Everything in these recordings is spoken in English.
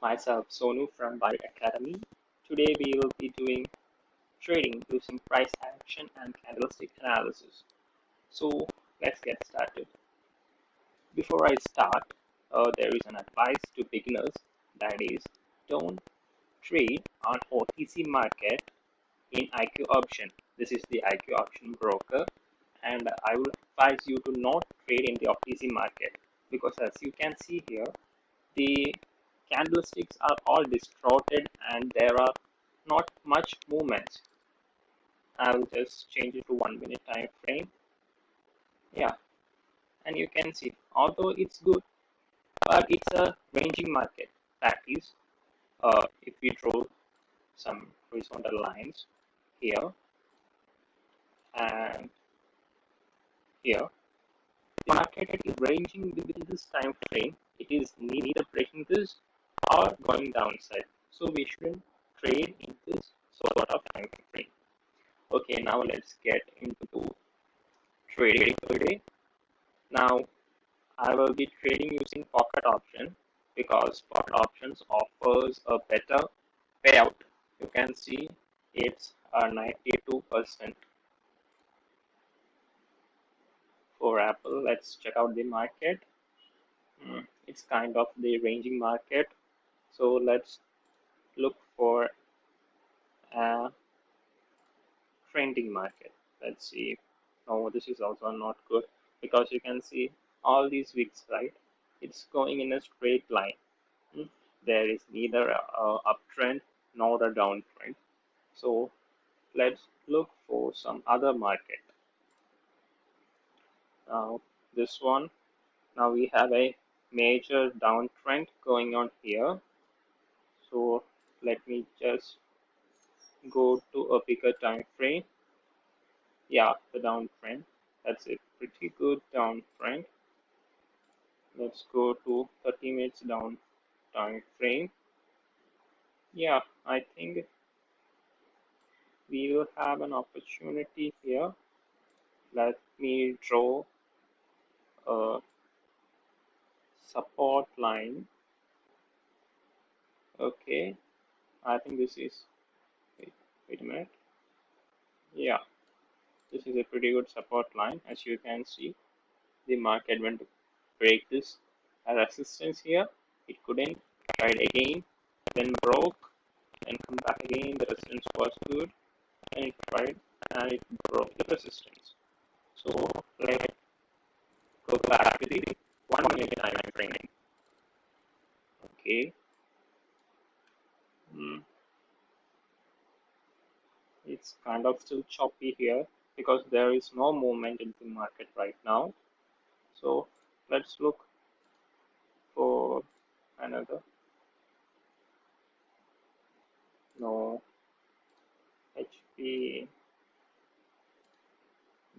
Myself, Sonu from Buy Academy. Today we will be doing trading using price action and candlestick analysis. So let's get started. Before I start, there is an advice to beginners that is don't trade on OTC market in IQ option. This is the IQ option broker, and I will advise you to not trade in the OTC market because as you can see here, the candlesticks are all distorted and there are not much movement. I'll just change it to 1 minute time frame. Yeah, and you can see although it's good, but it's a ranging market. That is, if we draw some horizontal lines here and here, the market is ranging within this time frame. It is neither breaking this or going downside. So we shouldn't trade in this sort of time frame. Okay, now let's get into trading today. Now I will be trading using pocket option because pocket options offers a better payout. You can see it's 92% for Apple. Let's check out the market. It's kind of the ranging market. So let's look for a trending market. Let's see. Oh, this is also not good because you can see all these wicks, right? It's going in a straight line. There is neither a uptrend nor a downtrend. So let's look for some other market. Now this one. Now we have a major downtrend going on here. So let me just go to a bigger time frame. Yeah, the downtrend. That's a pretty good downtrend. Let's go to 30 minutes down time frame. Yeah, I think we will have an opportunity here. Let me draw a support line. Okay, I think this is, wait a minute. Yeah, this is a pretty good support line. As you can see, the market went to break this resistance here. It couldn't, tried again, then broke, then come back again. The resistance was good, and it tried and it broke the resistance. So let's go back to the 1 minute time frame. Okay. It's kind of still choppy here because there is no movement in the market right now. So let's look for another. No. HP.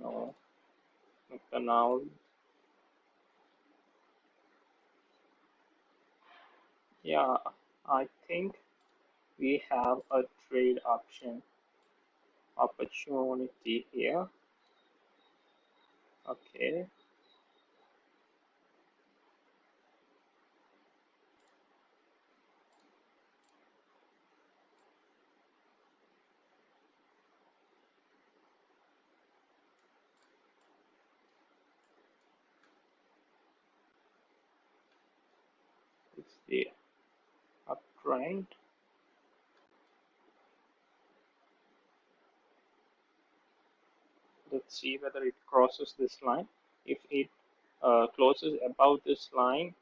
No. McDonald. Yeah, I think we have a trade option opportunity here. Okay. It's the uptrend. Let's see whether it crosses this line. If it closes above this line,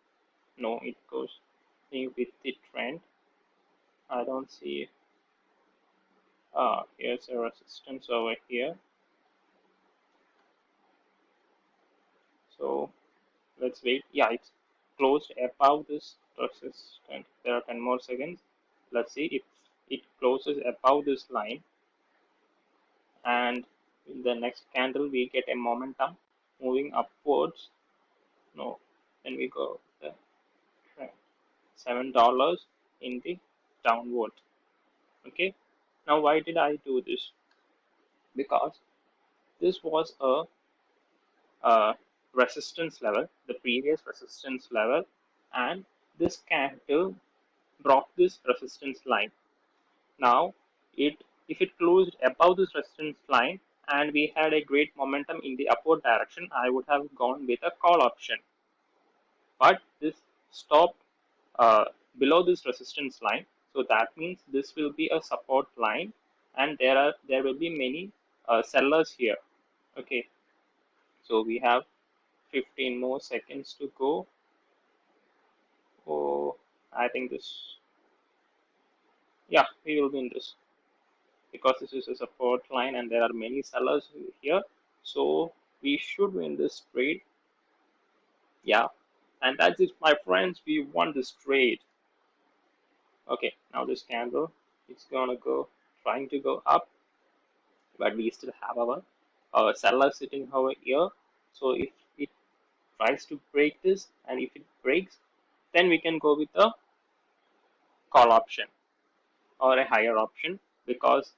no, it goes in with the trend. I don't see. Here's a resistance over here. So let's wait. Yeah, it's closed above this resistance. There are 10 more seconds. Let's see if it closes above this line, and in the next candle we get a momentum moving upwards. No, then we go the trend. $7 in the downward. Okay, now why did I do this? Because this was a resistance level, the previous resistance level, and this candle broke this resistance line. Now, if it closed above this resistance line and we had a great momentum in the upward direction, I would have gone with a call option. But this stopped uh, below this resistance line, so that means this will be a support line, and there will be many sellers here. Okay, so we have 15 more seconds to go. Oh, I think this, yeah, we will win this because this is a support line and there are many sellers here. So we should win this trade. Yeah, and that's it, my friends. We won this trade. Okay, now this candle, it's gonna go, trying to go up, but we still have our seller sitting over here. So if it tries to break this, and if it breaks, then we can go with a call option or a higher option, because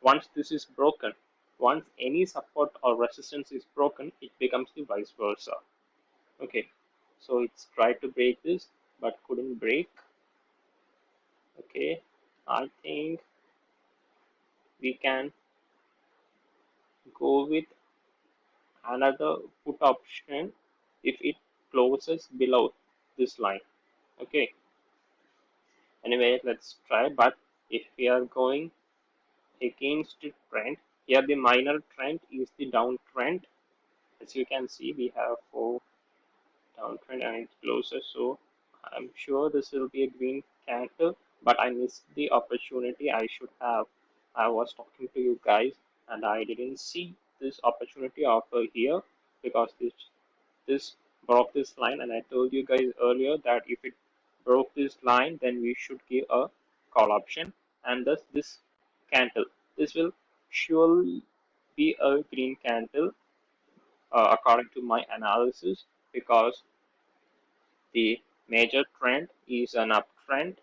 once this is broken, once any support or resistance is broken, it becomes the vice versa. Okay, so it's tried to break this but couldn't break. Okay, I think we can go with another put option if it closes below this line. Okay, anyway, let's try. But if we are going against the trend, here the minor trend is the downtrend. As you can see, we have four downtrend and it closes, so I'm sure this will be a green candle, but I missed the opportunity. I should have. I was talking to you guys and I didn't see this opportunity offer here, because this broke this line, and I told you guys earlier that if it broke this line, then we should give a call option, and thus this candle, this will surely be a green candle according to my analysis, because the major trend is an uptrend.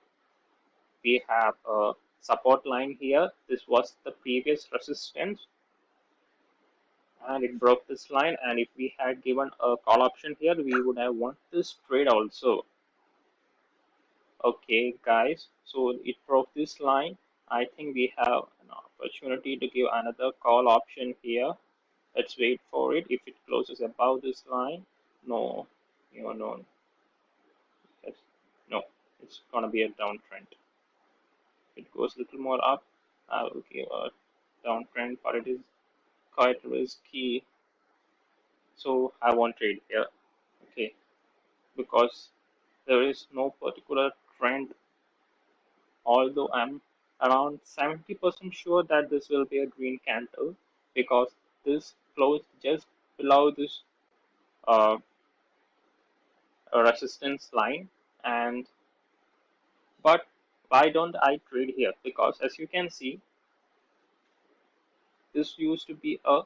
We have a support line here. This was the previous resistance and it broke this line, and if we had given a call option here, we would have won this trade also. Okay guys, so it broke this line. I think we have an opportunity to give another call option here. Let's wait for it. If it closes above this line, no, no, yes, no, it's gonna be a downtrend. If it goes a little more up, I will give a downtrend, but it is quite risky, so I won't trade here. Okay, because there is no particular trend, although I'm around 70% sure that this will be a green candle, because this closed just below this uh, resistance line. And but why don't I trade here? Because as you can see, this used to be a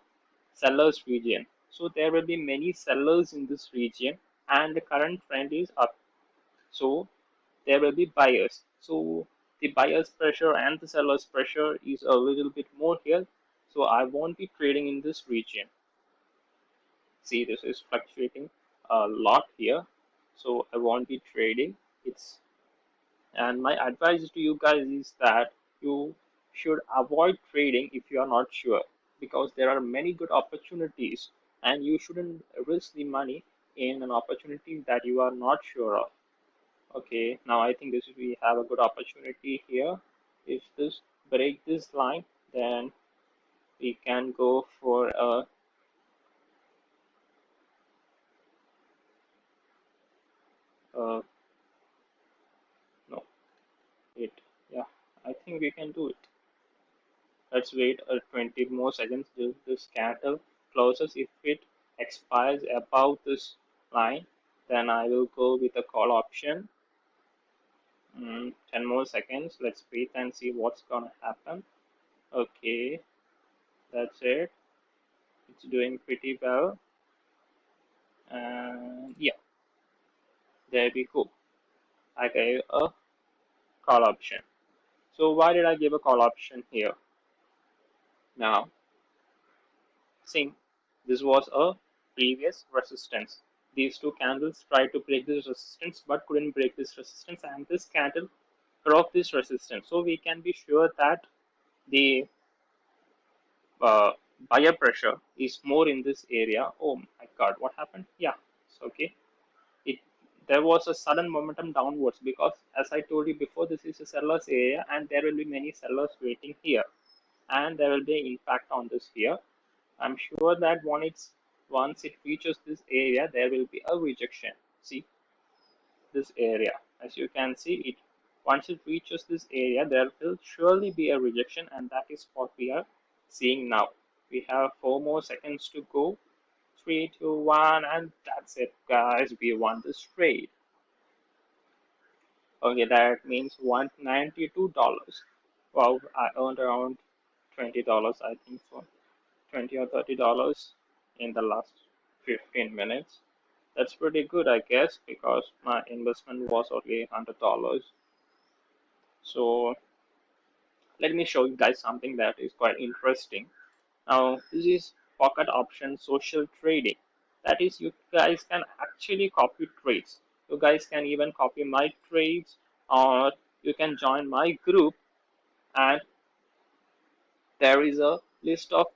sellers region, so there will be many sellers in this region, and the current trend is up, so there will be buyers. So the buyers pressure and the sellers pressure is a little bit more here, so I won't be trading in this region. See, this is fluctuating a lot here, so I won't be trading. It's And my advice to you guys is that you should avoid trading if you are not sure, because there are many good opportunities and you shouldn't risk the money in an opportunity that you are not sure of. Okay, now I think this we have a good opportunity here. If this break this line, then we can go for a no it yeah, I think we can do it. Let's wait 20 more seconds till this candle closes. If it expires above this line, then I will go with a call option. 10 more seconds. Let's wait and see what's gonna happen. Okay, that's it. It's doing pretty well. And yeah, there we go. I gave a call option. So why did I give a call option here? Now, see, this was a previous resistance. These two candles tried to break this resistance but couldn't break this resistance, and this candle broke this resistance. So we can be sure that the uh, buyer pressure is more in this area. Oh my God, what happened? Yeah, it's okay. It There was a sudden momentum downwards because, as I told you before, this is a seller's area, and there will be many sellers waiting here, and there will be an impact on this here. I'm sure that once it reaches this area, there will be a rejection. See this area, as you can see it. Once it reaches this area, there will surely be a rejection, and that is what we are seeing now. We have 4 more seconds to go. 3, 2, 1, and that's it, guys. We won this trade. Okay, that means $192. Wow, I earned around $20, I think so. 20 or $30 in the last 15 minutes. That's pretty good, I guess, because my investment was only $100. So let me show you guys something that is quite interesting. Now, this is pocket option social trading. That is, you guys can actually copy trades. You guys can even copy my trades, or you can join my group, and there is a list of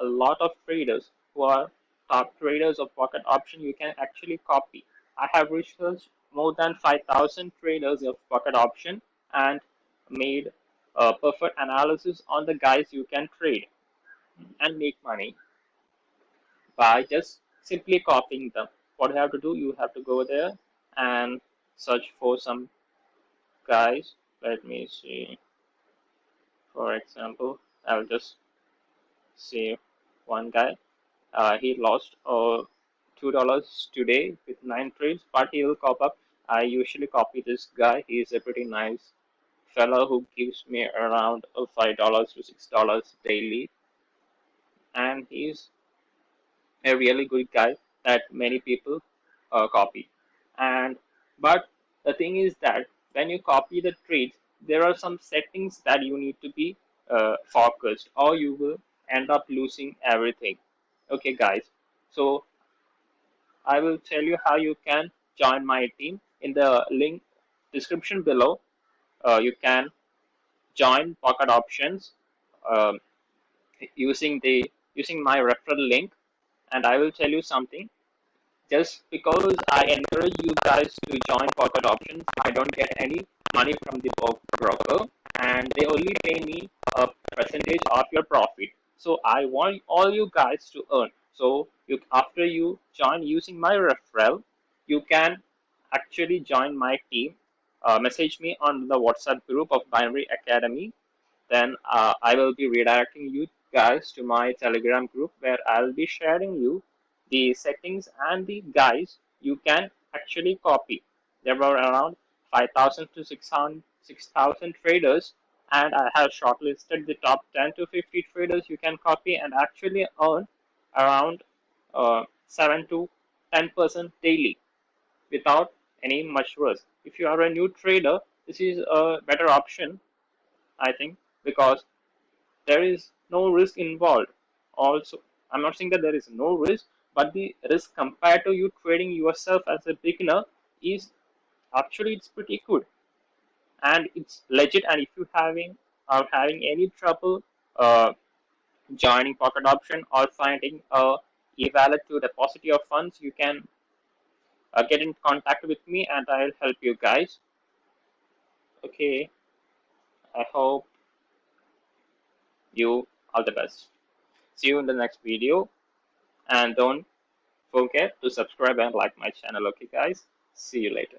a lot of traders who are top traders of pocket option. You can actually copy. I have researched more than 5,000 traders of pocket option and made a perfect analysis on the guys you can trade and make money by just simply copying them. What you have to do, you have to go there and search for some guys. Let me see. For example, I'll just see one guy. He lost $2 today with 9 trades, but he will cop up. I usually copy this guy. He's a pretty nice fellow who gives me around $5 to $6 daily, and he's a really good guy that many people copy. And but the thing is that when you copy the trades, there are some settings that you need to be focused, or you will end up losing everything. Okay, guys. So I will tell you how you can join my team in the link description below. You can join Pocket Options um, using my referral link, and I will tell you something. Just because I encourage you guys to join Pocket Options, I don't get any money from the broker, and they only pay me a percentage of your profit. So I want all you guys to earn. So after you join using my referral, you can actually join my team. Message me on the WhatsApp group of Binary Academy, then I will be redirecting you guys to my Telegram group where I'll be sharing you the settings and the guides you can actually copy. There were around 5,000 to 6,000 traders, and I have shortlisted the top 10 to 50 traders you can copy and actually earn around 7 to 10% daily without any much risk. If you are a new trader, this is a better option, I think, because there is no risk involved. Also, I'm not saying that there is no risk, but the risk compared to you trading yourself as a beginner is actually it's pretty good, and it's legit. And if you are having any trouble joining Pocket Option or finding a e-wallet to deposit your funds, you can get in contact with me and I'll help you guys. Okay, I hope you all the best. See you in the next video, and don't forget to subscribe and like my channel. Okay, guys, see you later.